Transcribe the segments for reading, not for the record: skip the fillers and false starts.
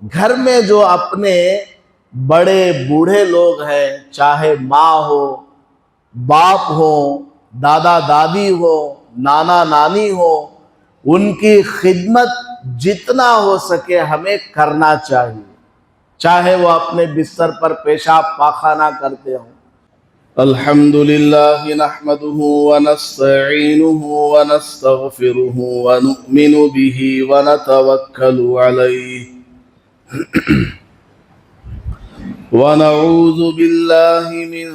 گھر میں جو اپنے بڑے بوڑھے لوگ ہیں، چاہے ماں ہو، باپ ہو، دادا دادی ہو، نانا نانی ہو، ان کی خدمت جتنا ہو سکے ہمیں کرنا چاہیے، چاہے وہ اپنے بستر پر پیشاب پاخانہ کرتے ہوں۔ الحمدللہ نحمده ونستعینه ونستغفره ونؤمن به ونتوکل علیہ ونعوذ باللہ من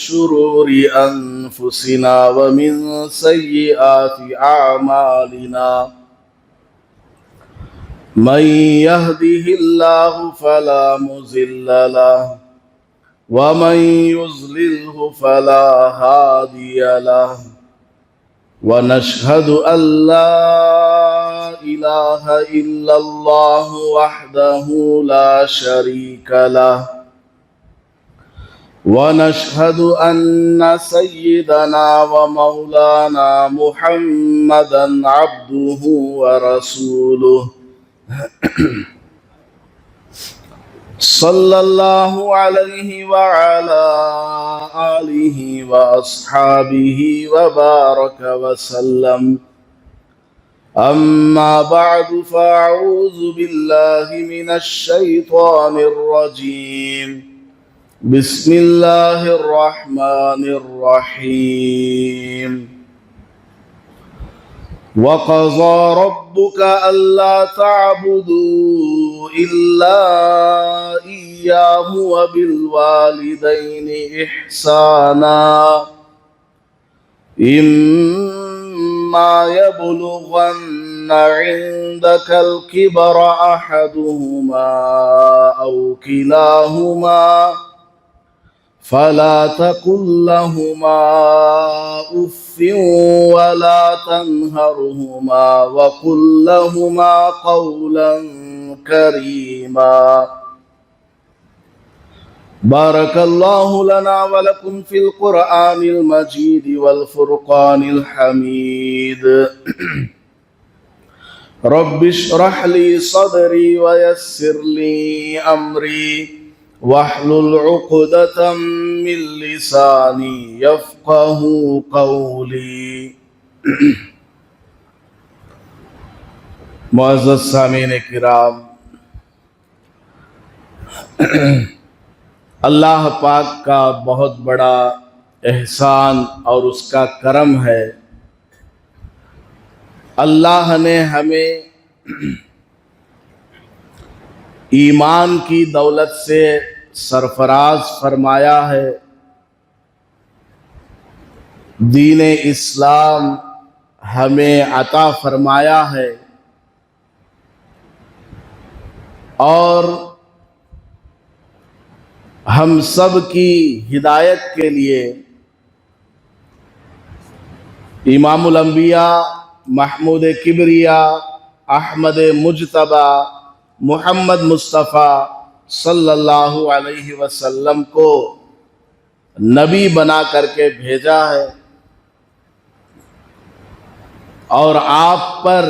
شرور انفسنا ومن سیئات اعمالنا من يهده الله فلا مضل له ومن يضلله فلا هادي له ونشهد أن لا إله إلا الله وحده لا شريك له ونشهد أن سيدنا ومولانا محمدا عبده ورسوله صلى الله عليه وعلى آله وأصحابه وبارك وسلم أما بعد فأعوذ بالله من الشيطان الرجيم بسم الله الرحمن الرحيم وقضى ربك ألا تعبدوا إلا إياه وبالوالدين إحسانا إما يبلغن عندك الكبر أحدهما أو كلاهما فلا تقل لهما أف ولا تنهرهما وقل لهما قولا كريما بارك الله لنا ولكم في القرآن المجيد والفرقان الحميد رب اشرح لي صدري ويسر لي أمري واحلل عقدة من لساني يفقه قولي معزز سامعین کرام، اللہ پاک کا بہت بڑا احسان اور اس کا کرم ہے، اللہ نے ہمیں ایمان کی دولت سے سرفراز فرمایا ہے، دین اسلام ہمیں عطا فرمایا ہے، اور ہم سب کی ہدایت کے لیے امام الانبیاء محمود کبریاء احمد مجتبی محمد مصطفیٰ صلی اللہ علیہ وسلم کو نبی بنا کر کے بھیجا ہے، اور آپ پر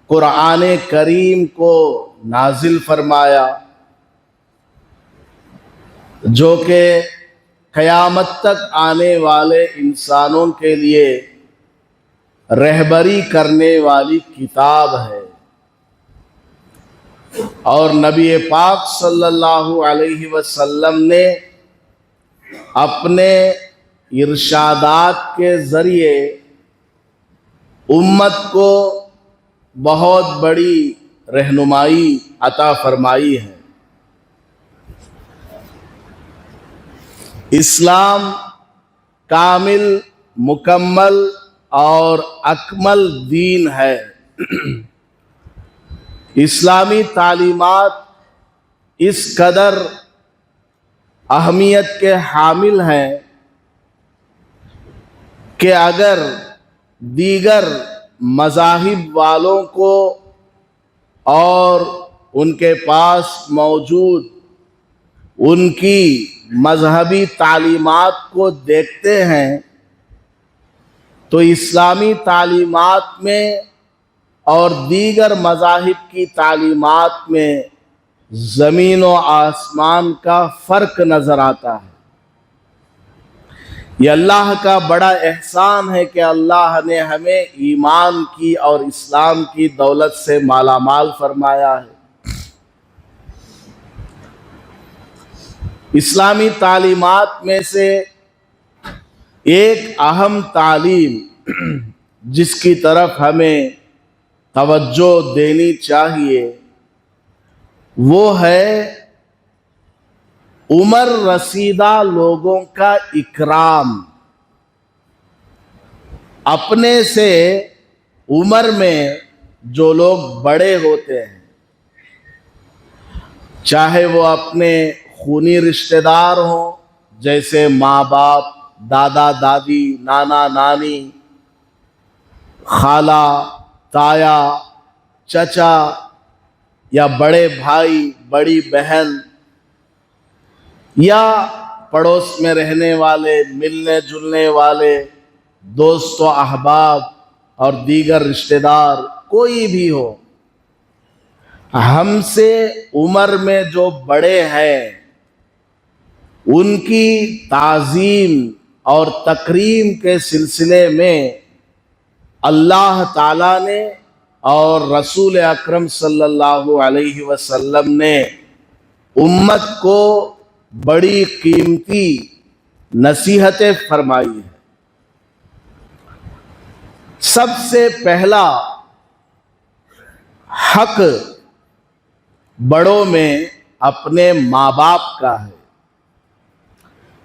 قرآن کریم کو نازل فرمایا، جو کہ قیامت تک آنے والے انسانوں کے لیے رہبری کرنے والی کتاب ہے، اور نبی پاک صلی اللہ علیہ وسلم نے اپنے ارشادات کے ذریعے امت کو بہت بڑی رہنمائی عطا فرمائی ہے۔ اسلام کامل، مکمل اور اکمل دین ہے۔ اسلامی تعلیمات اس قدر اہمیت کے حامل ہیں کہ اگر دیگر مذاہب والوں کو اور ان کے پاس موجود ان کی مذہبی تعلیمات کو دیکھتے ہیں تو اسلامی تعلیمات میں اور دیگر مذاہب کی تعلیمات میں زمین و آسمان کا فرق نظر آتا ہے۔ یہ اللہ کا بڑا احسان ہے کہ اللہ نے ہمیں ایمان کی اور اسلام کی دولت سے مالا مال فرمایا ہے۔ اسلامی تعلیمات میں سے ایک اہم تعلیم جس کی طرف ہمیں توجہ دینی چاہیے وہ ہے عمر رسیدہ لوگوں کا اکرام۔ اپنے سے عمر میں جو لوگ بڑے ہوتے ہیں، چاہے وہ اپنے خونی رشتہ دار ہوں جیسے ماں باپ، دادا دادی، نانا نانی، خالہ، تایا، چچا، یا بڑے بھائی، بڑی بہن، یا پڑوس میں رہنے والے، ملنے جلنے والے دوست و احباب اور دیگر رشتہ دار، کوئی بھی ہو، ہم سے عمر میں جو بڑے ہیں ان کی تعظیم اور تکریم کے سلسلے میں اللہ تعالیٰ نے اور رسول اکرم صلی اللہ علیہ وسلم نے امت کو بڑی قیمتی نصیحتیں فرمائی ہیں۔ سب سے پہلا حق بڑوں میں اپنے ماں باپ کا ہے۔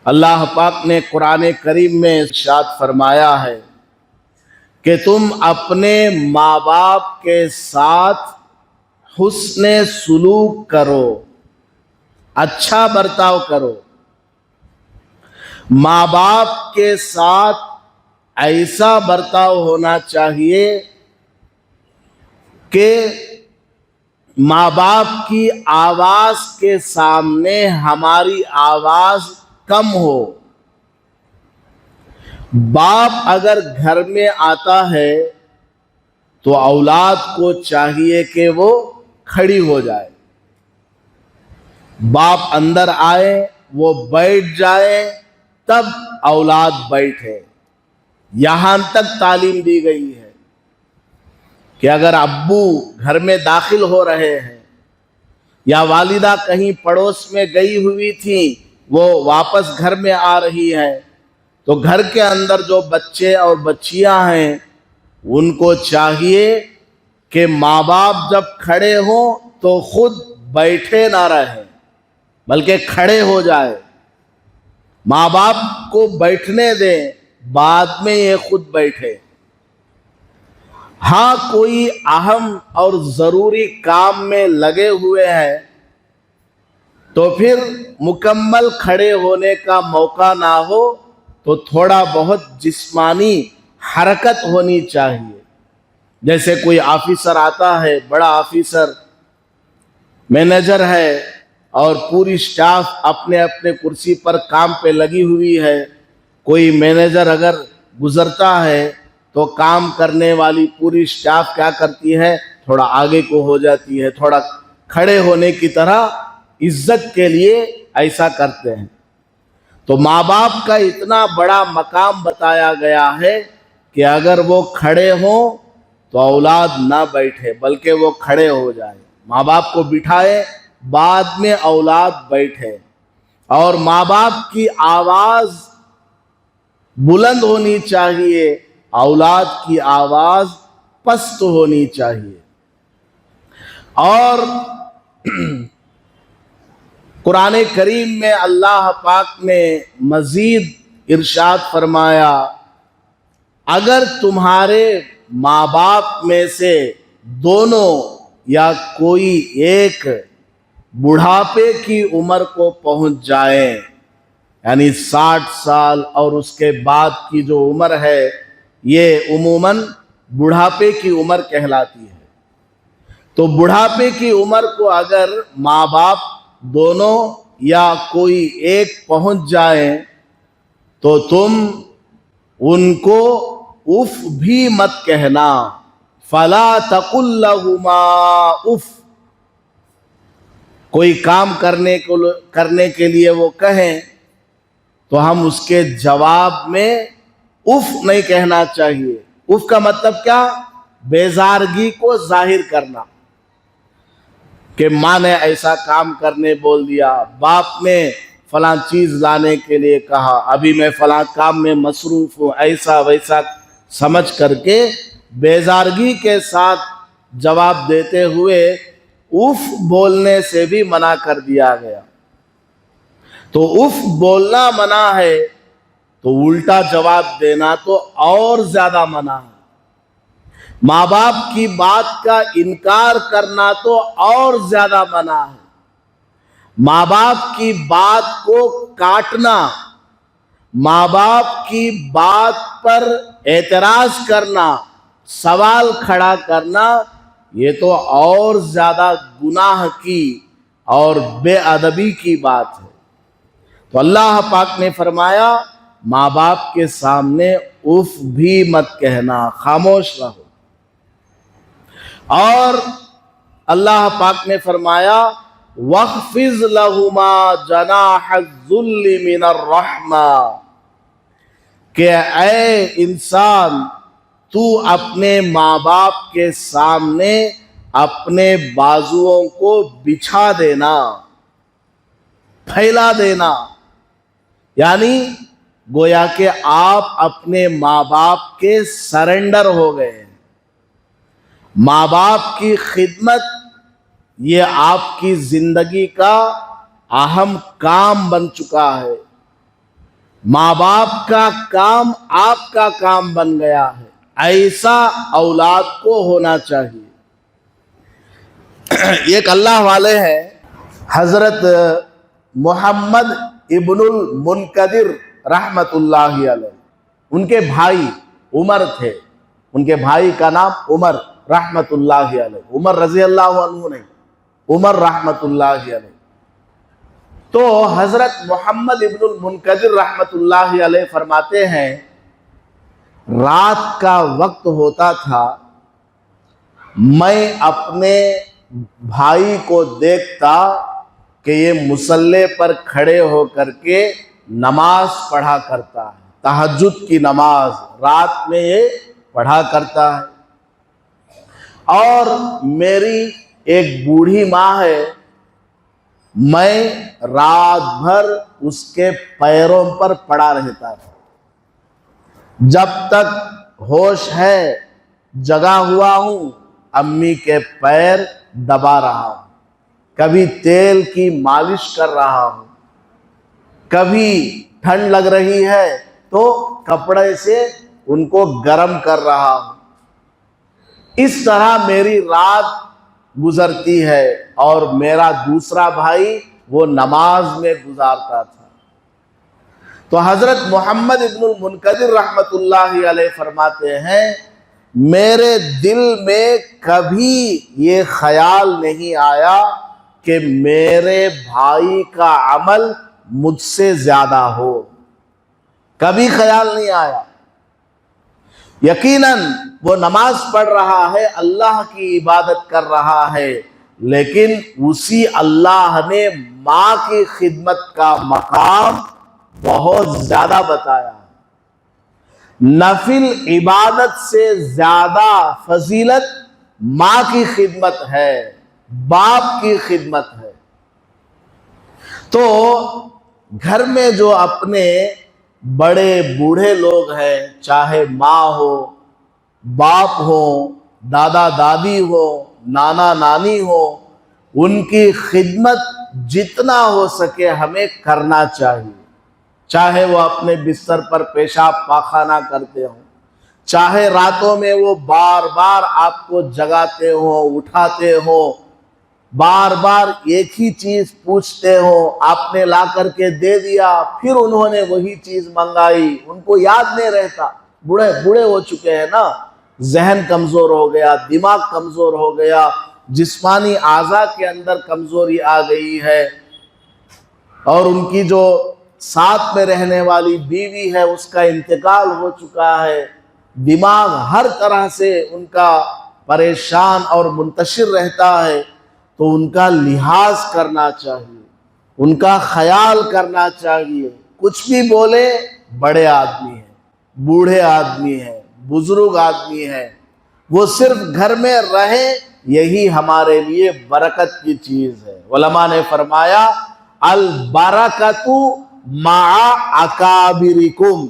اللہ پاک نے قرآن کریم میں ارشاد فرمایا ہے کہ تم اپنے ماں باپ کے ساتھ حسن سلوک کرو، اچھا برتاؤ کرو۔ ماں باپ کے ساتھ ایسا برتاؤ ہونا چاہیے کہ ماں باپ کی آواز کے سامنے ہماری آواز کم ہو۔ باپ اگر گھر میں آتا ہے تو اولاد کو چاہیے کہ وہ کھڑی ہو جائے، باپ اندر آئے، وہ بیٹھ جائے، تب اولاد بیٹھے۔ یہاں تک تعلیم دی گئی ہے کہ اگر ابو گھر میں داخل ہو رہے ہیں یا والدہ کہیں پڑوس میں گئی ہوئی تھی، وہ واپس گھر میں آ رہی ہے، تو گھر کے اندر جو بچے اور بچیاں ہیں ان کو چاہیے کہ ماں باپ جب کھڑے ہوں تو خود بیٹھے نہ رہیں بلکہ کھڑے ہو جائے۔ ماں باپ کو بیٹھنے دیں، بعد میں یہ خود بیٹھے۔ ہاں کوئی اہم اور ضروری کام میں لگے ہوئے ہیں تو پھر مکمل کھڑے ہونے کا موقع نہ ہو تو تھوڑا بہت جسمانی حرکت ہونی چاہیے۔ جیسے کوئی آفیسر آتا ہے، بڑا آفیسر، مینیجر ہے، اور پوری سٹاف اپنے اپنے کرسی پر کام پہ لگی ہوئی ہے۔ کوئی مینیجر اگر گزرتا ہے تو کام کرنے والی پوری سٹاف کیا کرتی ہے؟ تھوڑا آگے کو ہو جاتی ہے، تھوڑا کھڑے ہونے کی طرح عزت کے لیے ایسا کرتے ہیں۔ تو ماں باپ کا اتنا بڑا مقام بتایا گیا ہے کہ اگر وہ کھڑے ہوں تو اولاد نہ بیٹھے بلکہ وہ کھڑے ہو جائے۔ ماں باپ کو بٹھائے، بعد میں اولاد بیٹھے۔ اور ماں باپ کی آواز بلند ہونی چاہیے، اولاد کی آواز پست ہونی چاہیے۔ اور قرآن کریم میں اللہ پاک نے مزید ارشاد فرمایا، اگر تمہارے ماں باپ میں سے دونوں یا کوئی ایک بڑھاپے کی عمر کو پہنچ جائیں، یعنی 60 سال اور اس کے بعد کی جو عمر ہے یہ عموماً بڑھاپے کی عمر کہلاتی ہے۔ تو بڑھاپے کی عمر کو اگر ماں باپ دونوں یا کوئی ایک پہنچ جائیں تو تم ان کو اف بھی مت کہنا، فلا تقل لهما اف، کوئی کام کرنے کے لیے وہ کہیں تو ہم اس کے جواب میں اف نہیں کہنا چاہیے۔ اف کا مطلب کیا؟ بیزارگی کو ظاہر کرنا، کہ ماں نے ایسا کام کرنے بول دیا، باپ نے فلاں چیز لانے کے لیے کہا، ابھی میں فلاں کام میں مصروف ہوں، ایسا ویسا سمجھ کر کے بیزارگی کے ساتھ جواب دیتے ہوئے اف بولنے سے بھی منع کر دیا گیا۔ تو اف بولنا منع ہے تو الٹا جواب دینا تو اور زیادہ منع ہے۔ ماں باپ کی بات کا انکار کرنا تو اور زیادہ منع ہے۔ ماں باپ کی بات کو کاٹنا، ماں باپ کی بات پر اعتراض کرنا، سوال کھڑا کرنا، یہ تو اور زیادہ گناہ کی اور بے ادبی کی بات ہے۔ تو اللہ پاک نے فرمایا ماں باپ کے سامنے اف بھی مت کہنا، خاموش رہو۔ اور اللہ پاک نے فرمایا وَاخْفِضْ لَهُمَا جَنَاحَ الذُّلِّ مِنَ الرَّحْمَةِ، کہ اے انسان تو اپنے ماں باپ کے سامنے اپنے بازوؤں کو بچھا دینا، پھیلا دینا، یعنی گویا کہ آپ اپنے ماں باپ کے سرنڈر ہو گئے۔ ماں باپ کی خدمت یہ آپ کی زندگی کا اہم کام بن چکا ہے۔ ماں باپ کا کام آپ کا کام بن گیا ہے۔ ایسا اولاد کو ہونا چاہیے۔ ایک اللہ والے ہیں حضرت محمد ابن المنکدر رحمت اللہ علیہ، ان کے بھائی عمر تھے، ان کے بھائی کا نام عمر رحمت اللہ علیہ، عمر رضی اللہ عنہ نہیں، عمر رحمت اللہ علیہ۔ تو حضرت محمد ابن المنکدر رحمت اللہ علیہ فرماتے ہیں رات کا وقت ہوتا تھا، میں اپنے بھائی کو دیکھتا کہ یہ مصلی پر کھڑے ہو کر کے نماز پڑھا کرتا ہے، تہجد کی نماز رات میں یہ پڑھا کرتا ہے، اور میری ایک بوڑھی ماں ہے، میں رات بھر اس کے پیروں پر پڑا رہتا تھا، جب تک ہوش ہے جگا ہوا ہوں امی کے پیر دبا رہا ہوں، کبھی تیل کی مالش کر رہا ہوں، کبھی ٹھنڈ لگ رہی ہے تو کپڑے سے ان کو گرم کر رہا ہوں۔ اس طرح میری رات گزرتی ہے، اور میرا دوسرا بھائی وہ نماز میں گزارتا تھا۔ تو حضرت محمد ابن المنکدر رحمت اللہ علیہ فرماتے ہیں میرے دل میں کبھی یہ خیال نہیں آیا کہ میرے بھائی کا عمل مجھ سے زیادہ ہو، کبھی خیال نہیں آیا۔ یقیناً وہ نماز پڑھ رہا ہے، اللہ کی عبادت کر رہا ہے، لیکن اسی اللہ نے ماں کی خدمت کا مقام بہت زیادہ بتایا۔ نفل عبادت سے زیادہ فضیلت ماں کی خدمت ہے، باپ کی خدمت ہے۔ تو گھر میں جو اپنے بڑے بوڑھے لوگ ہیں، چاہے ماں ہو، باپ ہو، دادا دادی ہو، نانا نانی ہو، ان کی خدمت جتنا ہو سکے ہمیں کرنا چاہیے، چاہے وہ اپنے بستر پر پیشاب پاخانہ کرتے ہوں، چاہے راتوں میں وہ بار بار آپ کو جگاتے ہوں، اٹھاتے ہوں، بار بار ایک ہی چیز پوچھتے ہو، آپ نے لا کر کے دے دیا، پھر انہوں نے وہی چیز منگائی، ان کو یاد نہیں رہتا، بوڑھے ہو چکے ہیں نا، ذہن کمزور ہو گیا، دماغ کمزور ہو گیا، جسمانی اعضاء کے اندر کمزوری آ گئی ہے، اور ان کی جو ساتھ میں رہنے والی بیوی ہے اس کا انتقال ہو چکا ہے، دماغ ہر طرح سے ان کا پریشان اور منتشر رہتا ہے تو ان کا لحاظ کرنا چاہیے، ان کا خیال کرنا چاہیے۔ کچھ بھی بولے، بڑے آدمی ہیں، بوڑھے آدمی ہیں، بزرگ آدمی ہیں، وہ صرف گھر میں رہے، یہی ہمارے لیے برکت کی چیز ہے۔ علماء نے فرمایا البرکۃ مع اکابرکم،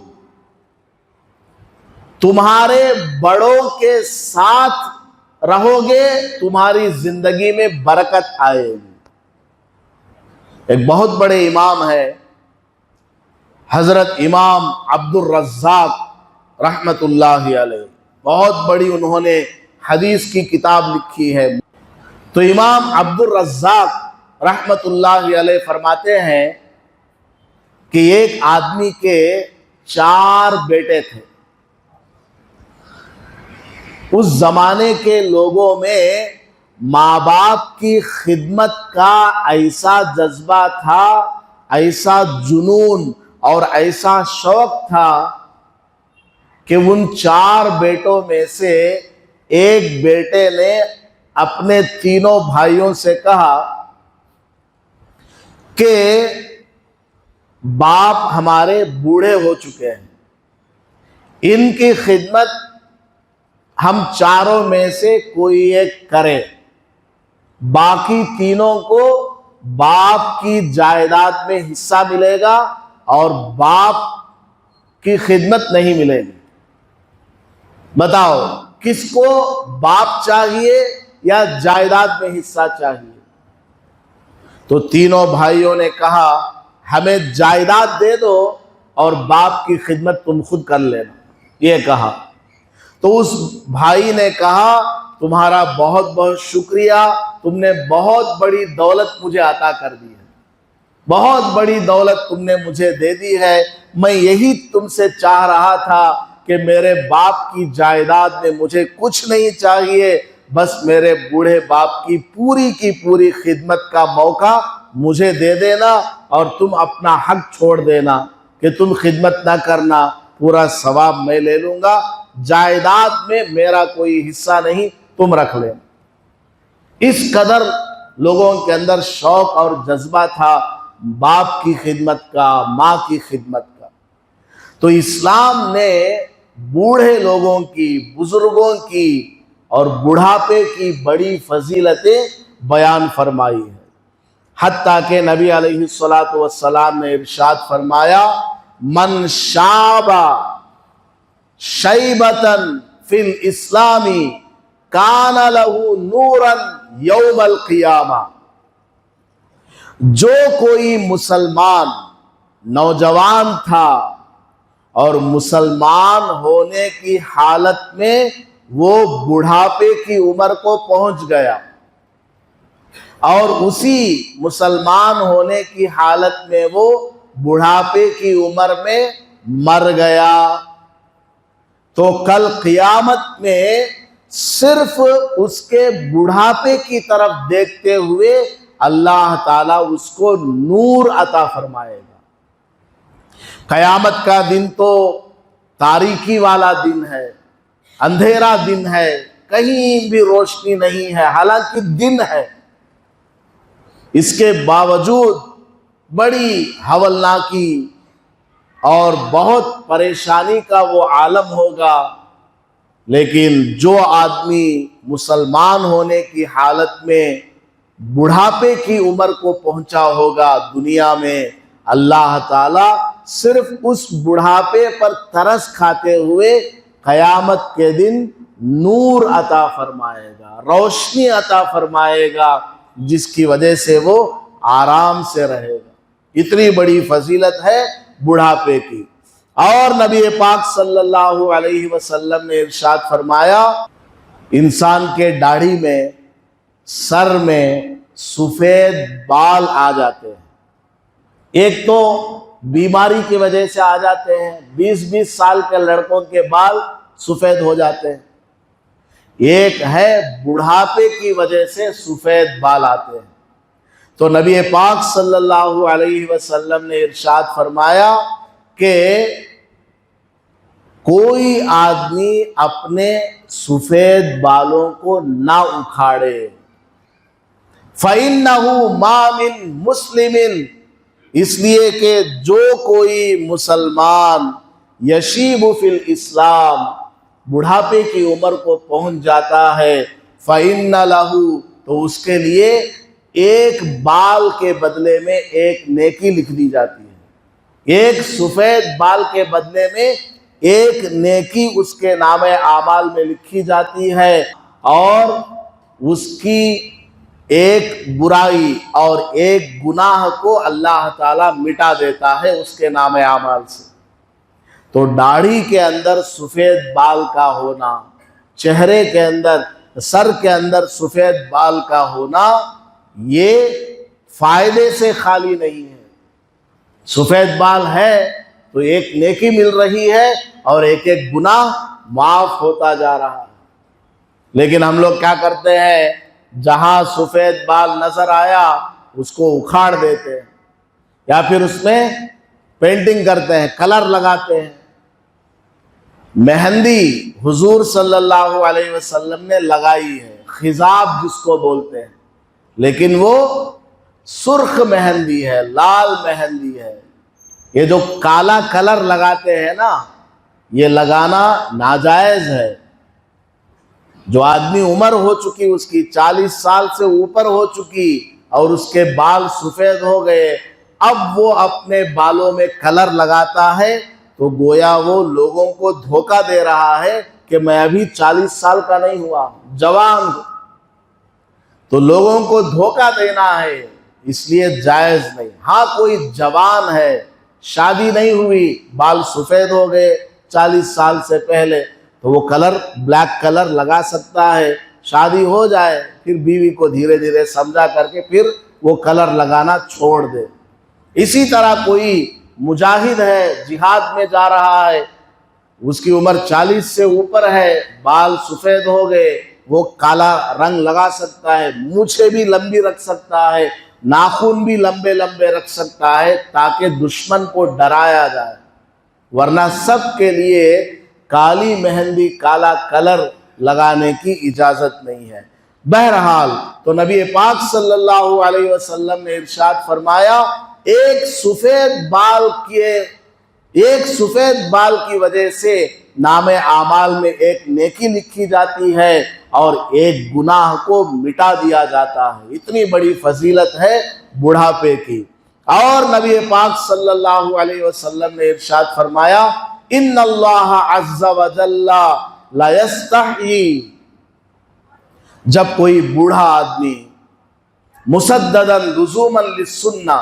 تمہارے بڑوں کے ساتھ رہو گے تمہاری زندگی میں برکت آئے گی۔ ایک بہت بڑے امام ہے حضرت امام عبد الرزاق رحمت اللہ علیہ، بہت بڑی انہوں نے حدیث کی کتاب لکھی ہے۔ تو امام عبد الرزاق رحمت اللہ علیہ فرماتے ہیں کہ ایک آدمی کے 4 بیٹے تھے۔ اس زمانے کے لوگوں میں ماں باپ کی خدمت کا ایسا جذبہ تھا، ایسا جنون اور ایسا شوق تھا کہ ان 4 بیٹوں میں سے ایک بیٹے نے اپنے تینوں بھائیوں سے کہا کہ باپ ہمارے بوڑھے ہو چکے ہیں، ان کی خدمت ہم چاروں میں سے کوئی ایک کرے، باقی تینوں کو باپ کی جائیداد میں حصہ ملے گا اور باپ کی خدمت نہیں ملے گی۔ بتاؤ کس کو باپ چاہیے یا جائیداد میں حصہ چاہیے؟ تو تینوں بھائیوں نے کہا ہمیں جائیداد دے دو اور باپ کی خدمت تم خود کر لینا، یہ کہا۔ تو اس بھائی نے کہا تمہارا بہت بہت شکریہ، تم نے بہت بڑی دولت مجھے عطا کر دی ہے، بہت بڑی دولت تم نے مجھے دے دی ہے، میں یہی تم سے چاہ رہا تھا کہ میرے باپ کی جائیداد میں مجھے کچھ نہیں چاہیے، بس میرے بوڑھے باپ کی پوری خدمت کا موقع مجھے دے دینا اور تم اپنا حق چھوڑ دینا کہ تم خدمت نہ کرنا، پورا ثواب میں لے لوں گا، جائیداد میں میرا کوئی حصہ نہیں، تم رکھ لینا۔ اس قدر لوگوں کے اندر شوق اور جذبہ تھا باپ کی خدمت کا، ماں کی خدمت کا۔ تو اسلام نے بوڑھے لوگوں کی، بزرگوں کی اور بڑھاپے کی بڑی فضیلتیں بیان فرمائی ہے، حتیٰ کہ نبی علیہ الصلوۃ والسلام نے ارشاد فرمایا من شاب شیبۃ فی الاسلام کان لہ نورا یوم القیامہ، جو کوئی مسلمان نوجوان تھا اور مسلمان ہونے کی حالت میں وہ بڑھاپے کی عمر کو پہنچ گیا اور اسی مسلمان ہونے کی حالت میں وہ بڑھاپے کی عمر میں مر گیا، تو کل قیامت میں صرف اس کے بڑھاپے کی طرف دیکھتے ہوئے اللہ تعالیٰ اس کو نور عطا فرمائے گا۔ قیامت کا دن تو تاریکی والا دن ہے، اندھیرا دن ہے، کہیں بھی روشنی نہیں ہے، حالانکہ دن ہے، اس کے باوجود بڑی ہولناکی اور بہت پریشانی کا وہ عالم ہوگا۔ لیکن جو آدمی مسلمان ہونے کی حالت میں بڑھاپے کی عمر کو پہنچا ہوگا دنیا میں، اللہ تعالیٰ صرف اس بڑھاپے پر ترس کھاتے ہوئے قیامت کے دن نور عطا فرمائے گا، روشنی عطا فرمائے گا، جس کی وجہ سے وہ آرام سے رہے گا۔ اتنی بڑی فضیلت ہے بڑھاپے کی۔ اور نبی پاک صلی اللہ علیہ وسلم نے ارشاد فرمایا انسان کے داڑھی میں، سر میں سفید بال آ جاتے ہیں، ایک تو بیماری کی وجہ سے آ جاتے ہیں، 20 سال کے لڑکوں کے بال سفید ہو جاتے ہیں، ایک ہے بڑھاپے کی وجہ سے سفید بال آتے ہیں۔ تو نبی پاک صلی اللہ علیہ وسلم نے ارشاد فرمایا کہ کوئی آدمی اپنے سفید بالوں کو نہ اکھاڑے. فَإِنَّهُ مَا مِن مُسْلِمٍ، اس لیے کہ جو کوئی مسلمان یشیب فی الاسلام، بڑھاپے کی عمر کو پہنچ جاتا ہے، فَإِنَّ لَهُ، تو اس کے لیے ایک بال کے بدلے میں ایک نیکی لکھ دی جاتی ہے. ایک سفید بال کے بدلے میں ایک نیکی اس کے نام اعمال میں لکھی جاتی ہے، اور اس کی ایک برائی اور ایک گناہ کو اللہ تعالیٰ مٹا دیتا ہے اس کے نام اعمال سے. تو داڑھی کے اندر سفید بال کا ہونا، چہرے کے اندر، سر کے اندر سفید بال کا ہونا، یہ فائدے سے خالی نہیں ہے. سفید بال ہے تو ایک نیکی مل رہی ہے اور ایک ایک گناہ معاف ہوتا جا رہا ہے. لیکن ہم لوگ کیا کرتے ہیں، جہاں سفید بال نظر آیا اس کو اکھاڑ دیتے ہیں، یا پھر اس میں پینٹنگ کرتے ہیں، کلر لگاتے ہیں. مہندی حضور صلی اللہ علیہ وسلم نے لگائی ہے، خضاب جس کو بولتے ہیں، لیکن وہ سرخ مہندی ہے، لال مہندی ہے. یہ جو کالا کلر لگاتے ہیں نا، یہ لگانا ناجائز ہے. جو آدمی عمر ہو چکی اس کی 40 سال سے اوپر ہو چکی اور اس کے بال سفید ہو گئے، اب وہ اپنے بالوں میں کلر لگاتا ہے تو گویا وہ لوگوں کو دھوکہ دے رہا ہے کہ میں ابھی 40 سال کا نہیں ہوا، جوان ہوں. تو لوگوں کو دھوکہ دینا ہے، اس لیے جائز نہیں. ہاں کوئی جوان ہے، شادی نہیں ہوئی، بال سفید ہو گئے 40 سال سے پہلے، تو وہ کلر، بلیک کلر لگا سکتا ہے. شادی ہو جائے پھر بیوی کو دھیرے دھیرے سمجھا کر کے پھر وہ کلر لگانا چھوڑ دے. اسی طرح کوئی مجاہد ہے، جہاد میں جا رہا ہے، اس کی عمر 40 سے اوپر ہے، بال سفید ہو گئے، وہ کالا رنگ لگا سکتا ہے، مونچھیں بھی لمبی رکھ سکتا ہے، ناخن بھی لمبے لمبے رکھ سکتا ہے تاکہ دشمن کو ڈرایا جائے. ورنہ سب کے لیے کالی مہندی، کالا کلر لگانے کی اجازت نہیں ہے. بہرحال تو نبی پاک صلی اللہ علیہ وسلم نے ارشاد فرمایا، ایک سفید بال کی وجہ سے نام اعمال میں ایک نیکی لکھی جاتی ہے اور ایک گناہ کو مٹا دیا جاتا ہے. اتنی بڑی فضیلت ہے بڑھاپے کی. اور نبی پاک صلی اللہ علیہ وسلم نے ارشاد فرمایا، ان اللہ عز وجل لا یستحیی، جب کوئی بوڑھا آدمی مسددا لزوما للسنہ،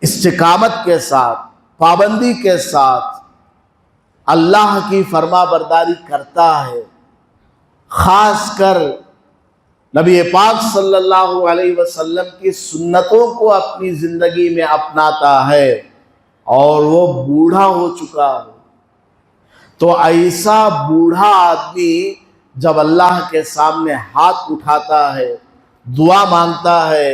استقامت کے ساتھ، پابندی کے ساتھ اللہ کی فرما برداری کرتا ہے، خاص کر نبی پاک صلی اللہ علیہ وسلم کی سنتوں کو اپنی زندگی میں اپناتا ہے، اور وہ بوڑھا ہو چکا ہو، تو ایسا بوڑھا آدمی جب اللہ کے سامنے ہاتھ اٹھاتا ہے، دعا مانگتا ہے،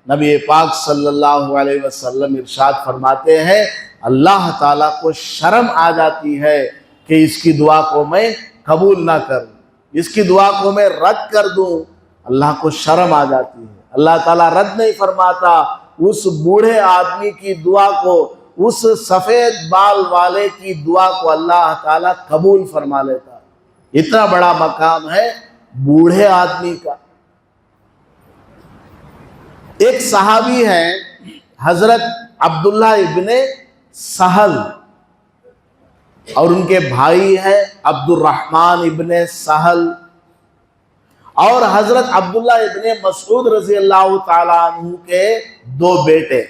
نبی پاک صلی اللہ علیہ وسلم ارشاد فرماتے ہیں اللہ تعالیٰ کو شرم آ جاتی ہے کہ اس کی دعا کو میں قبول نہ کروں، اس کی دعا کو میں رد کر دوں. اللہ کو شرم آ جاتی ہے. اللہ تعالیٰ رد نہیں فرماتا اس بوڑھے آدمی کی دعا کو، اس سفید بال والے کی دعا کو اللہ تعالیٰ قبول فرما لیتا ہے. اتنا بڑا مقام ہے بوڑھے آدمی کا. ایک صحابی ہیں حضرت عبداللہ ابن سہل، اور ان کے بھائی ہیں عبد الرحمن ابن سہل، اور حضرت عبداللہ ابن مسعود رضی اللہ تعالیٰ عنہ کے 2 بیٹے.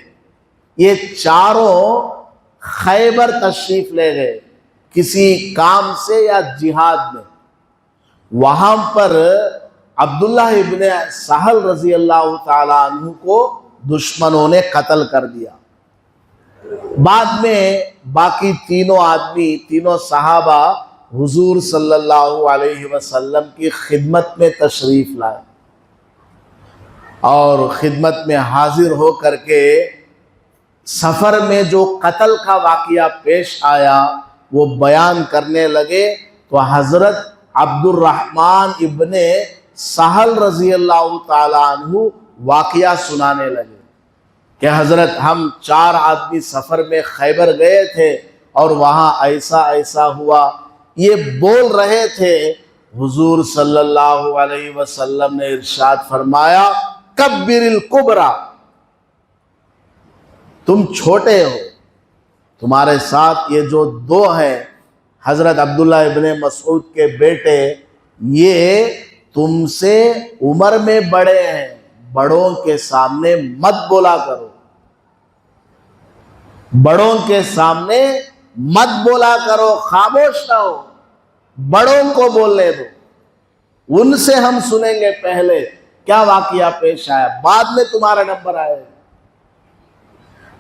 یہ چاروں خیبر تشریف لے گئے کسی کام سے یا جہاد میں. وہاں پر عبداللہ ابن سہل رضی اللہ تعالیٰ عنہ کو دشمنوں نے قتل کر دیا. بعد میں باقی تینوں صحابہ حضور صلی اللہ علیہ وسلم کی خدمت میں تشریف لائے، اور خدمت میں حاضر ہو کر کے سفر میں جو قتل کا واقعہ پیش آیا وہ بیان کرنے لگے تو حضرت عبد الرحمن ابن سہل رضی اللہ تعالیٰ عنہ واقعہ سنانے لگے کہ حضرت ہم 4 آدمی سفر میں خیبر گئے تھے اور وہاں ایسا ایسا ہوا. یہ بول رہے تھے، حضور صلی اللہ علیہ وسلم نے ارشاد فرمایا کبر الکبریٰ، تم چھوٹے ہو، تمہارے ساتھ یہ جو 2 ہیں حضرت عبداللہ ابن مسعود کے بیٹے، یہ تم سے عمر میں بڑے ہیں، بڑوں کے سامنے مت بولا کرو، بڑوں کے سامنے مت بولا کرو، خاموش نہ ہو، بڑوں کو بولنے دو، ان سے ہم سنیں گے پہلے کیا واقعہ پیش آیا، بعد میں تمہارا نمبر آئے.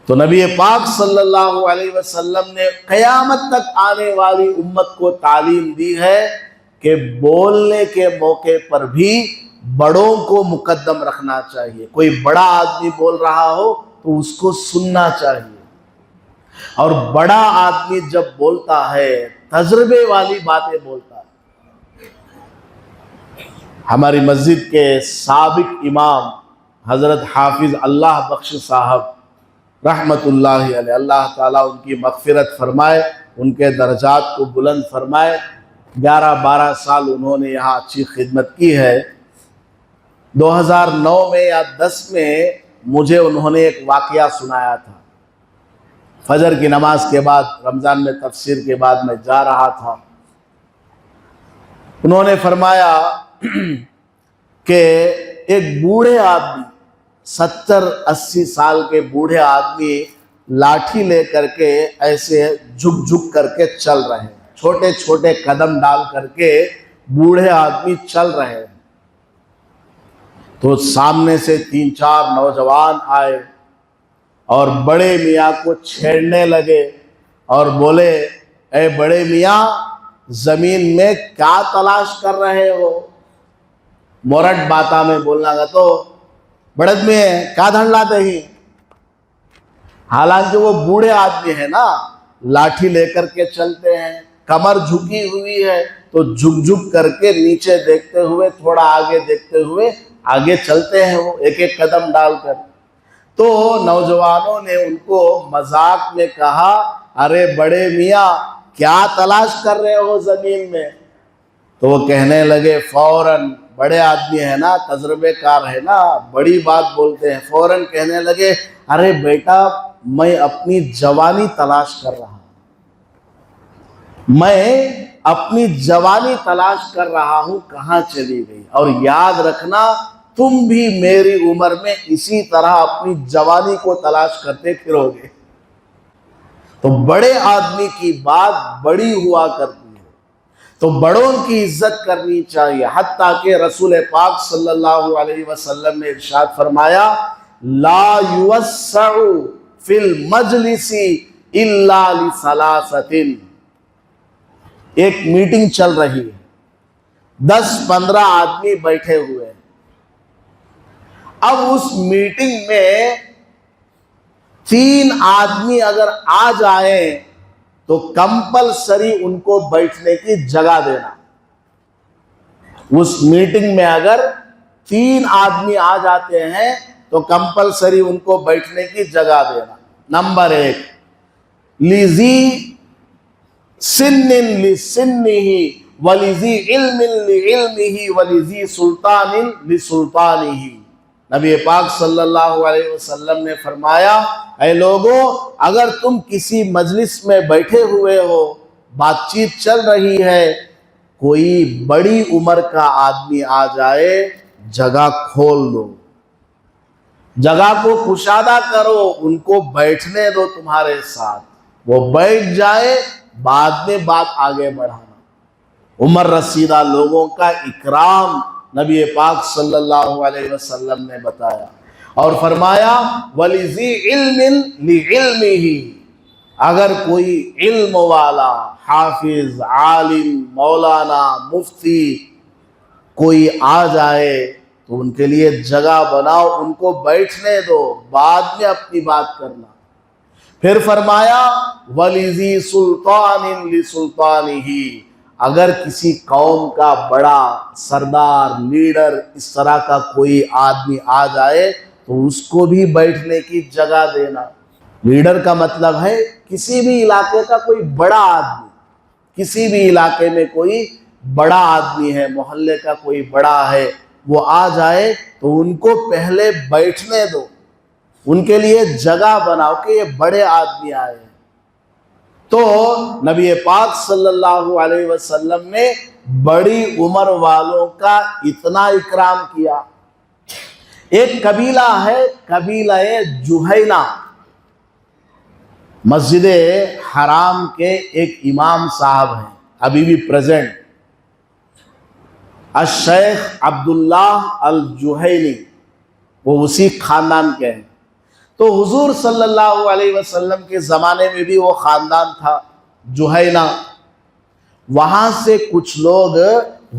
تو نبی پاک صلی اللہ علیہ وسلم نے قیامت تک آنے والی امت کو تعلیم دی ہے کہ بولنے کے موقع پر بھی بڑوں کو مقدم رکھنا چاہیے. کوئی بڑا آدمی بول رہا ہو تو اس کو سننا چاہیے، اور بڑا آدمی جب بولتا ہے تجربے والی باتیں بولتا ہے. ہماری مسجد کے سابق امام حضرت حافظ اللہ بخش صاحب رحمت اللہ علیہ، اللہ تعالیٰ ان کی مغفرت فرمائے، ان کے درجات کو بلند فرمائے. 11-12 سال انہوں نے یہاں اچھی خدمت کی ہے. 2009 میں یا 10 میں مجھے انہوں نے ایک واقعہ سنایا تھا. فجر کی نماز کے بعد، رمضان میں تفسیر کے بعد میں جا رہا تھا. انہوں نے فرمایا کہ ایک بوڑھے آدمی، 70-80 سال کے بوڑھے آدمی لاٹھی لے کر کے ایسے جھک جھک کر کے چل رہے ہیں، چھوٹے چھوٹے قدم ڈال کر کے بوڑھے آدمی چل رہے ہیں. تو سامنے سے 3-4 نوجوان آئے اور بڑے میاں کو چھیڑنے لگے اور بولے، اے بڑے میاں زمین میں کیا تلاش کر رہے ہو؟ مورٹ باتا میں بولنا گا تو بڑد میں کیا دھن لاتے ہی. حالانکہ وہ بوڑھے آدمی ہیں نا، لاٹھی لے کر کے چلتے ہیں، کمر جھکی ہوئی ہے تو جھک جھک کر کے نیچے دیکھتے ہوئے، تھوڑا آگے دیکھتے ہوئے آگے چلتے ہیں، وہ ایک ایک قدم ڈال کر. تو نوجوانوں نے ان کو مذاق میں کہا، ارے بڑے میاں کیا تلاش کر رہے ہو زمین میں؟ تو وہ کہنے لگے فوراً، بڑے آدمی ہے نا، تجربے کار ہے نا، بڑی بات بولتے ہیں، فوراً کہنے لگے، ارے بیٹا میں اپنی جوانی تلاش کر رہا ہوں، میں اپنی جوانی تلاش کر رہا ہوں، کہاں چلی گئی؟ اور یاد رکھنا تم بھی میری عمر میں اسی طرح اپنی جوانی کو تلاش کرتے پھرو گے. تو بڑے آدمی کی بات بڑی ہوا کرتی ہے، تو بڑوں کی عزت کرنی چاہیے. حتیٰ کہ رسول پاک صلی اللہ علیہ وسلم نے ارشاد فرمایا، لا یوسع فی المجلس الا لثلاثۃ. ایک میٹنگ چل رہی ہے، 10-15 آدمی بیٹھے ہوئے ہیں. اب اس میٹنگ میں 3 آدمی اگر آ جائیں تو کمپلسری ان کو بیٹھنے کی جگہ دینا. اس میٹنگ میں اگر 3 آدمی آ جاتے ہیں تو کمپلسری ان کو بیٹھنے کی جگہ دینا. نمبر 1، لذی سن لسنہ ولذی علم لعلمہ ولذی سلطان لسلطانہ. نبی پاک صلی اللہ علیہ وسلم نے فرمایا، اے لوگوں اگر تم کسی مجلس میں بیٹھے ہوئے ہو، بات چیت چل رہی ہے، کوئی بڑی عمر کا آدمی آ جائے، جگہ کھول دو، جگہ کو کشادہ کرو، ان کو بیٹھنے دو تمہارے ساتھ، وہ بیٹھ جائے، بعد میں بات آگے بڑھانا. عمر رسیدہ لوگوں کا اکرام نبی پاک صلی اللہ علیہ وسلم نے بتایا اور فرمایا، وَلِذِي عِلْمٍ لِعِلْمِهِ. اگر کوئی علم والا، حافظ، عالم، مولانا، مفتی کوئی آ جائے تو ان کے لیے جگہ بناؤ، ان کو بیٹھنے دو، بعد میں اپنی بات کرنا. پھر فرمایا وَلِذِي سُلْطَانٍ لِسُلْطَانِهِ، اگر کسی قوم کا بڑا سردار لیڈر اس طرح کا کوئی آدمی آ جائے تو اس کو بھی بیٹھنے کی جگہ دینا۔ لیڈر کا مطلب ہے کسی بھی علاقے کا کوئی بڑا آدمی، کسی بھی علاقے میں کوئی بڑا آدمی ہے، محلے کا کوئی بڑا ہے، وہ آ جائے تو ان کو پہلے بیٹھنے دو، ان کے لیے جگہ بناؤ کہ یہ بڑے آدمی آئے ہیں۔ تو نبی پاک صلی اللہ علیہ وسلم نے بڑی عمر والوں کا اتنا اکرام کیا۔ ایک قبیلہ ہے، قبیلہ جہینہ، مسجد حرام کے ایک امام صاحب ہیں، ابھی بھی پریزنٹ، الشیخ عبداللہ الجہینی، وہ اسی خاندان کے ہیں۔ تو حضور صلی اللہ علیہ وسلم کے زمانے میں بھی وہ خاندان تھا جہینہ۔ وہاں سے کچھ لوگ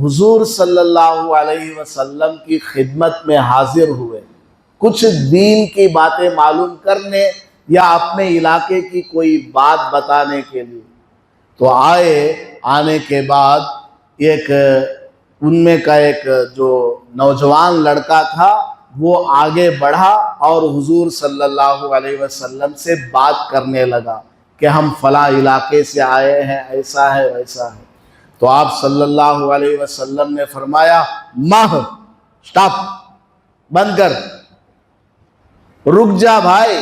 حضور صلی اللہ علیہ وسلم کی خدمت میں حاضر ہوئے، کچھ دین کی باتیں معلوم کرنے یا اپنے علاقے کی کوئی بات بتانے کے لیے۔ تو آنے کے بعد ان میں کا ایک جو نوجوان لڑکا تھا وہ آگے بڑھا اور حضور صلی اللہ علیہ وسلم سے بات کرنے لگا کہ ہم فلاں علاقے سے آئے ہیں، ایسا ہے ویسا ہے۔ تو آپ صلی اللہ علیہ وسلم نے فرمایا سٹاپ، بند کر، رک جا بھائی،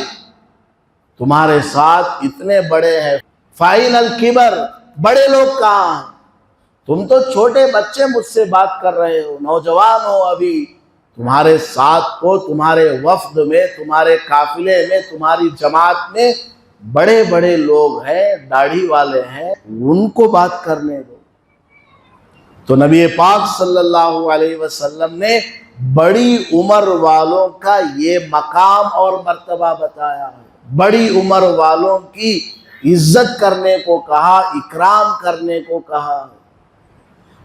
تمہارے ساتھ اتنے بڑے ہیں، فائن الکبر، بڑے لوگ کہاں ہیں؟ تم تو چھوٹے بچے مجھ سے بات کر رہے ہو، نوجوان ہو ابھی، تمہارے ساتھ کو، تمہارے وفد میں، تمہارے قافلے میں، تمہاری جماعت میں بڑے بڑے لوگ ہیں، داڑھی والے ہیں، ان کو بات کرنے دو۔ تو نبی پاک صلی اللہ علیہ وسلم نے بڑی عمر والوں کا یہ مقام اور مرتبہ بتایا ہے، بڑی عمر والوں کی عزت کرنے کو کہا، اکرام کرنے کو کہا۔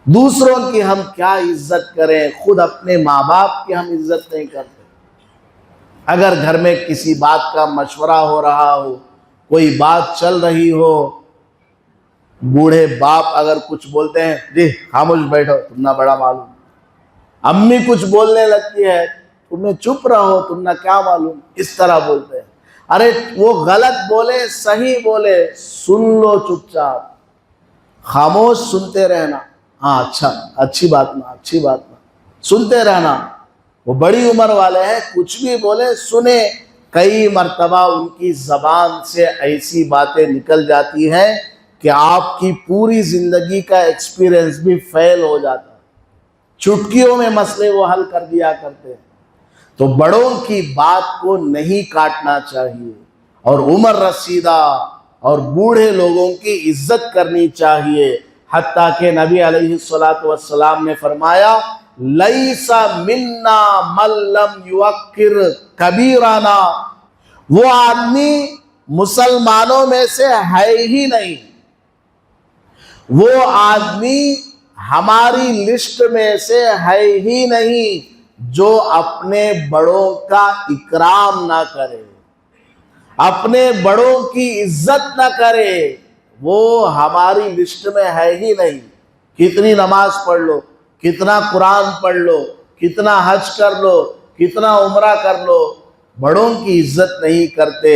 دوسروں کی ہم کیا عزت کریں، خود اپنے ماں باپ کی ہم عزت نہیں کرتے۔ اگر گھر میں کسی بات کا مشورہ ہو رہا ہو، کوئی بات چل رہی ہو، بوڑھے باپ اگر کچھ بولتے ہیں، جی خاموش بیٹھو، تم نہ بڑا معلوم۔ امی کچھ بولنے لگتی ہے، تمہیں چپ رہو، تم نہ کیا معلوم، اس طرح بولتے ہیں۔ ارے وہ غلط بولے صحیح بولے، سن لو چپ چاپ، خاموش سنتے رہنا، ہاں اچھا، اچھی بات نہ، اچھی بات نہ، سنتے رہنا۔ وہ بڑی عمر والے ہیں، کچھ بھی بولے سنیں۔ کئی مرتبہ ان کی زبان سے ایسی باتیں نکل جاتی ہیں کہ آپ کی پوری زندگی کا ایکسپیرینس بھی فیل ہو جاتا ہے، چٹکیوں میں مسئلے وہ حل کر دیا کرتے ہیں۔ تو بڑوں کی بات کو نہیں کاٹنا چاہیے، اور عمر رسیدہ اور بوڑھے لوگوں کی عزت کرنی چاہیے۔ حتیٰ کہ نبی علیہ السلام نے فرمایا لیس منا من لم یوقر کبیرانا، وہ آدمی مسلمانوں میں سے ہے ہی نہیں، وہ آدمی ہماری لسٹ میں سے ہے ہی نہیں جو اپنے بڑوں کا اکرام نہ کرے، اپنے بڑوں کی عزت نہ کرے، وہ ہماری لسٹ میں ہے ہی نہیں۔ کتنی نماز پڑھ لو، کتنا قرآن پڑھ لو، کتنا حج کر لو، کتنا عمرہ کر لو، بڑوں کی عزت نہیں کرتے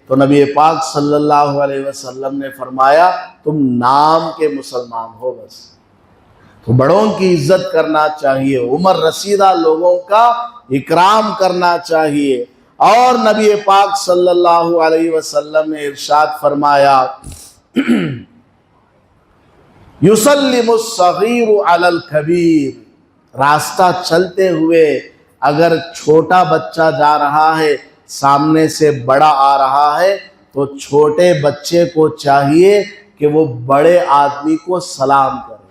تو نبی پاک صلی اللہ علیہ وسلم نے فرمایا تم نام کے مسلمان ہو بس۔ تو بڑوں کی عزت کرنا چاہیے، عمر رسیدہ لوگوں کا اکرام کرنا چاہیے۔ اور نبی پاک صلی اللہ علیہ وسلم نے ارشاد فرمایا یسلم الصغیر علی الکبیر، راستہ چلتے ہوئے اگر چھوٹا بچہ جا رہا ہے، سامنے سے بڑا آ رہا ہے، تو چھوٹے بچے کو چاہیے کہ وہ بڑے آدمی کو سلام کرے۔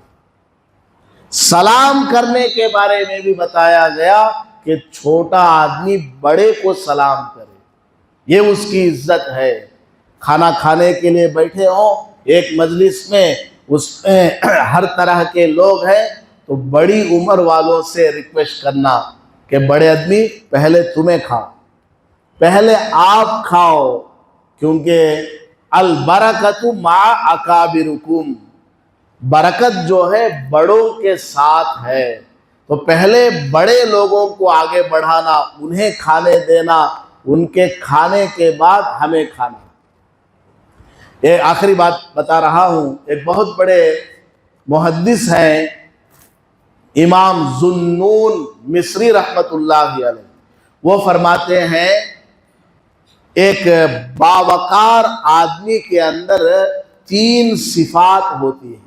سلام کرنے کے بارے میں بھی بتایا گیا کہ چھوٹا آدمی بڑے کو سلام کرے، یہ اس کی عزت ہے۔ کھانا کھانے کے لیے بیٹھے ہوں ایک مجلس میں، اس میں ہر طرح کے لوگ ہیں، تو بڑی عمر والوں سے ریکویسٹ کرنا کہ بڑے آدمی پہلے تمہیں کھاؤ، پہلے آپ کھاؤ، کیونکہ البرکت مع اکابرکم، برکت جو ہے بڑوں کے ساتھ ہے، تو پہلے بڑے لوگوں کو آگے بڑھانا، انہیں کھانے دینا، ان کے کھانے کے بعد ہمیں کھانا۔ ایک آخری بات بتا رہا ہوں، ایک بہت بڑے محدث ہیں امام ذوالنون مصری رحمت اللہ علیہ، وہ فرماتے ہیں ایک باوقار آدمی کے اندر 3 صفات ہوتی ہیں۔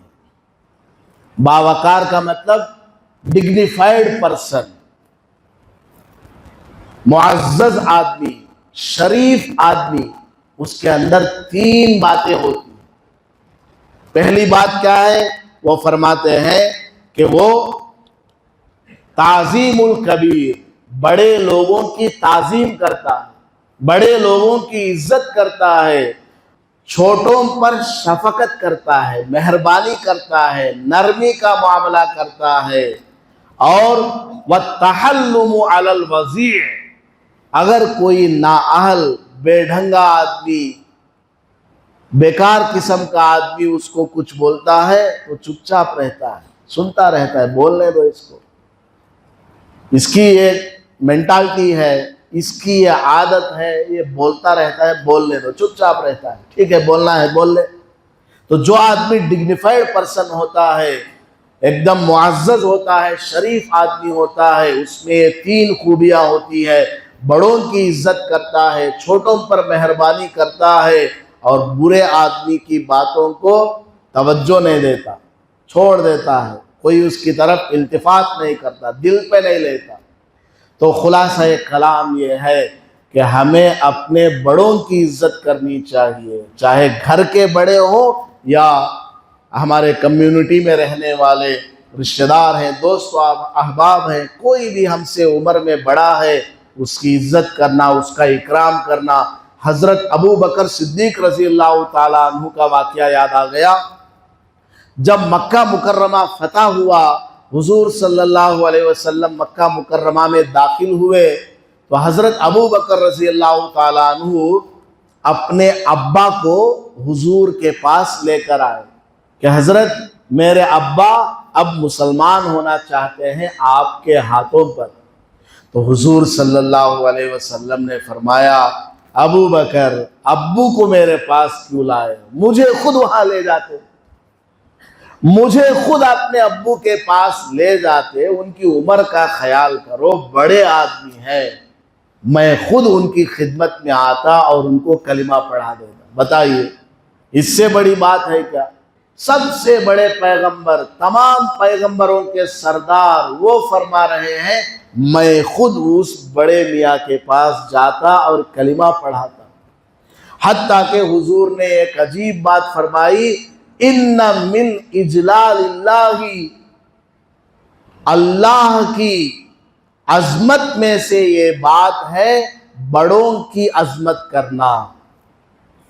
باوقار کا مطلب ڈگنیفائڈ پرسن، معزز آدمی، شریف آدمی، اس کے اندر 3 باتیں ہوتی ہیں۔ پہلی بات کیا ہے؟ وہ فرماتے ہیں کہ وہ تعظیم الکبیر، بڑے لوگوں کی تعظیم کرتا ہے، بڑے لوگوں کی عزت کرتا ہے، چھوٹوں پر شفقت کرتا ہے، مہربانی کرتا ہے، نرمی کا معاملہ کرتا ہے، اور وَالتَّحَلُّمُ عَلَى الْوَضِيعِ، اگر کوئی نااہل بے ڈھنگا آدمی، بیکار قسم کا آدمی اس کو کچھ بولتا ہے تو چپ چاپ رہتا ہے، سنتا رہتا ہے، بولنے دو اس کو، اس کی ایک مینٹالٹی ہے، اس کی یہ عادت ہے، یہ بولتا رہتا ہے، بولنے دو، چپ چاپ رہتا ہے، ٹھیک ہے بولنا ہے بول لے۔ تو جو آدمی ڈگنیفائڈ پرسن ہوتا ہے، ایک دم معزز ہوتا ہے، شریف آدمی ہوتا ہے، اس میں یہ 3 خوبیاں ہوتی ہے، بڑوں کی عزت کرتا ہے، چھوٹوں پر مہربانی کرتا ہے، اور برے آدمی کی باتوں کو توجہ نہیں دیتا، چھوڑ دیتا ہے، کوئی اس کی طرف التفات نہیں کرتا، دل پہ نہیں لیتا۔ تو خلاصہ کلام یہ ہے کہ ہمیں اپنے بڑوں کی عزت کرنی چاہیے، چاہے گھر کے بڑے ہوں یا ہمارے کمیونٹی میں رہنے والے رشتہ دار ہیں، دوست و احباب ہیں، کوئی بھی ہم سے عمر میں بڑا ہے، اس کی عزت کرنا، اس کا اکرام کرنا۔ حضرت ابو بکر صدیق رضی اللہ تعالیٰ عنہ کا واقعہ یاد آ گیا، جب مکہ مکرمہ فتح ہوا، حضور صلی اللہ علیہ وسلم مکہ مکرمہ میں داخل ہوئے، تو حضرت ابو بکر رضی اللہ تعالیٰ عنہ اپنے ابا کو حضور کے پاس لے کر آئے کہ حضرت میرے ابا اب مسلمان ہونا چاہتے ہیں آپ کے ہاتھوں پر۔ تو حضور صلی اللہ علیہ وسلم نے فرمایا، ابو بکر ابو کو میرے پاس کیوں لائے؟ مجھے خود وہاں لے جاتے، مجھے خود اپنے ابو کے پاس لے جاتے، ان کی عمر کا خیال کرو، بڑے آدمی ہیں، میں خود ان کی خدمت میں آتا اور ان کو کلمہ پڑھا دیتا۔ بتائیے اس سے بڑی بات ہے کیا؟ سب سے بڑے پیغمبر، تمام پیغمبروں کے سردار، وہ فرما رہے ہیں میں خود اس بڑے میاں کے پاس جاتا اور کلمہ پڑھاتا۔ حتیٰ کہ حضور نے ایک عجیب بات فرمائی، ان من اجلال اللہ، اللہ کی عظمت میں سے یہ بات ہے بڑوں کی عظمت کرنا،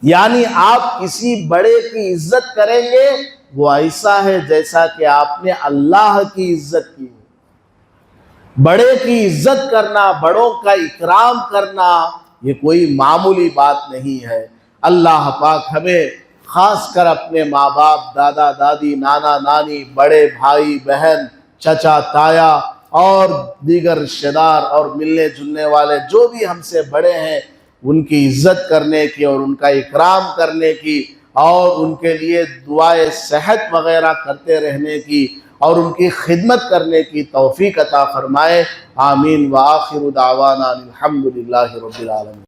یعنی آپ کسی بڑے کی عزت کریں گے وہ ایسا ہے جیسا کہ آپ نے اللہ کی عزت کی۔ بڑے کی عزت کرنا، بڑوں کا اکرام کرنا، یہ کوئی معمولی بات نہیں ہے۔ اللہ پاک ہمیں خاص کر اپنے ماں باپ، دادا دادی، نانا نانی، بڑے بھائی بہن، چچا تایا اور دیگر رشتہ دار اور ملنے جلنے والے جو بھی ہم سے بڑے ہیں، ان کی عزت کرنے کی اور ان کا اکرام کرنے کی اور ان کے لیے دعائے صحت وغیرہ کرتے رہنے کی اور ان کی خدمت کرنے کی توفیق عطا فرمائے۔ آمین۔ وآخر دعوانا الحمدللہ رب العالمین۔